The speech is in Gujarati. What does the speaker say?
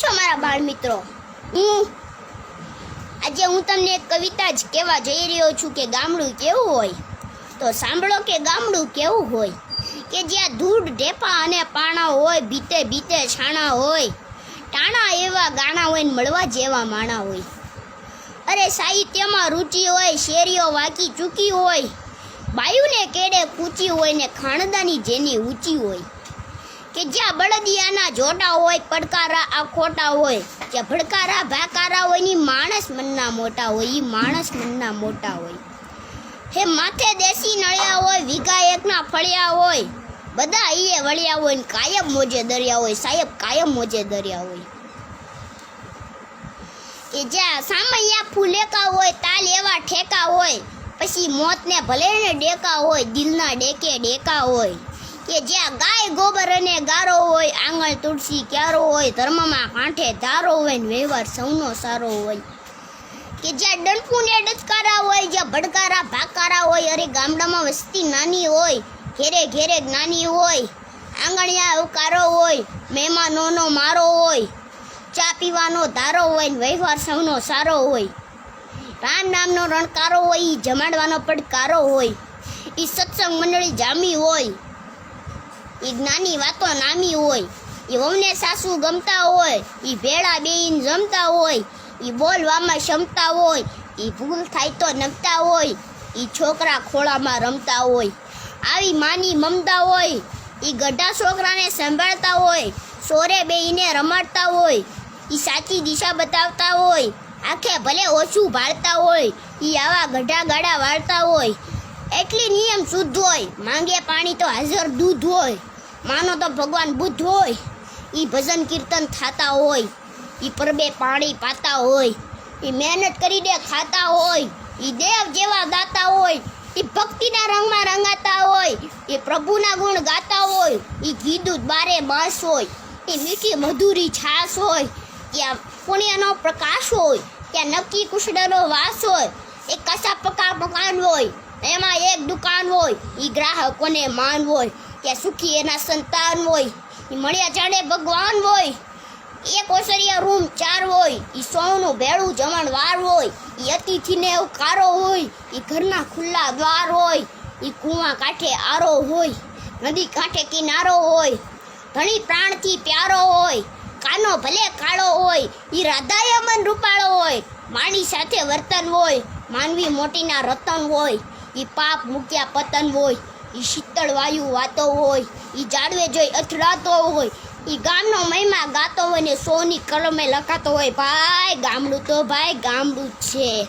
છો મારા બાળ મિત્રો? આજે હું તમને એક કવિતા જ કહેવા જઈ રહ્યો છું કે ગામડું કેવું હોય. તો સાંભળો કે ગામડું કેવું હોય કે જ્યાં ધૂળ ઢેપા અને પાણા હોય, બીતે બીતે છાણા હોય, ટાણા એવા ગાણા હોય ને મળવા જેવા માણા હોય. અરે સાહિત્યમાં રુચિ હોય, શેરીઓ વાંકી ચૂકી હોય, બાયુને કેડે કૂચી હોય ને ખાનદાની જેની ઊંચી હોય. કે જ્યાં બળદિયાના જોડા હોય, પડકારા આ ખોટા હોય, જ્યાં ભડકારા ભાકારા હોય ની માણસ મનના મોટા હોય, ઈ માણસ મનના મોટા હોય. હે માથે દેશી નળિયા હોય, વીઘા એકના ફળિયા હોય, બધા અહીંયા વળ્યા હોય ને કાયમ મોજે દરિયા હોય, સાહેબ કાયમ મોજે દરિયા હોય. કે જ્યાં સામૈયા ફૂલેકા હોય, તાલ એવા ઠેકા હોય, પછી મોતને ભલે ને ડેકા હોય, દિલના ડેકે ડેકા હોય. કે જ્યાં ગાય ગોબર અને ગારો હોય, આંગણ તુલસી ક્યારો હોય, ધર્મમાં કાંઠે ધારો હોય ને વ્યવહાર સૌનો સારો હોય. કે જ્યાં ડંફુને ડચકારા હોય, જ્યાં ભડકારા ભાકારા હોય, અરે ગામડામાં વસ્તી નાની હોય, ઘેરે ઘેરે જ્ઞાની હોય, આંગણિયા અવકારો હોય, મહેમાનોનો મારો હોય, ચા પીવાનો ધારો હોય ને વ્યવહાર સૌનો સારો હોય. રામ નામનો રણકારો હોય, ઈ જમાડવાનો પડકારો હોય, ઈ સત્સંગ મંડળી જામી હોય, ઈ જ્ઞાની વાતો નામી હોય, ઈ વહુને સાસુ ગમતા હોય, ઈ ભેળા બેહીન જમતા હોય, ઈ બોલવામાં ક્ષમતા હોય, ઈ ભૂલ થાય તો નમતા હોય, ઈ છોકરા ખોળામાં રમતા હોય, આવી માની મમતા હોય, ઈ ગઢા છોકરાને સંભાળતા હોય, સોરે બેહીને રમાડતા હોય, ઈ સાચી દિશા બતાવતા હોય, આંખે ભલે ઓછું ભાળતા હોય, ઈ આવા ગઢા ગાડા વાળતા હોય. એટલી નિયમ શુદ્ધ હોય, માંગે પાણી તો હાજર દૂધ હોય, માનો તો ભગવાન બુદ્ધ હોય, ઈ ભજન કીર્તન થાતા હોય, ઈ પરબે પાણી પાતા હોય, ઈ મહેનત કરીને ખાતા હોય, ઈ દેવ જેવા દાતા હોય, ઈ ભક્તિના રંગમાં રંગાતા હોય, ઈ પ્રભુના ગુણ ગાતા હોય, ઈ કીધું બારે માસ હોય, ઈ મીઠી મધુરી છાસ હોય, ત્યાં પુણ્યનો પ્રકાશ હોય, ત્યાં નક્કી કુશળનો વાસ હોય, એક કસા પકા મકાન હોય, એમાં એક દુકાન હોય, ઈ ગ્રાહકોને માન હોય, ત્યાં સુખી એના સંતાન હોય, ઈ મળ્યા જાણે ભગવાન હોય, એક ઓસરિયા રૂમ 4 હોય, ઈ સૌનું ભેળું જમણવાર હોય, ઈ અતિથિને અવકારો હોય, ઈ ઘરના ખુલ્લા દ્વાર હોય, ઈ કૂવા કાંઠે આરો હોય, નદી કાંઠે કિનારો હોય, ધણી પ્રાણથી પ્યારો હોય, કાનો ભલે કાળો હોય, ઈ રાધાએ મન રૂપાળો હોય, માણી સાથે વર્તન હોય, માનવી મોટીના રતન હોય, ઈ પાપ મૂક્યા પતન હોય, ઈ શીતળ વાયુ વાતો હોય, ઈ જાડવે જોઈ અથડાતો હોય, ઈ ગામનો મહિમા ગાતો હોય ને સોની કલમે લખાતો હોય. ભાઈ ગામડું તો ભાઈ ગામડું જ છે.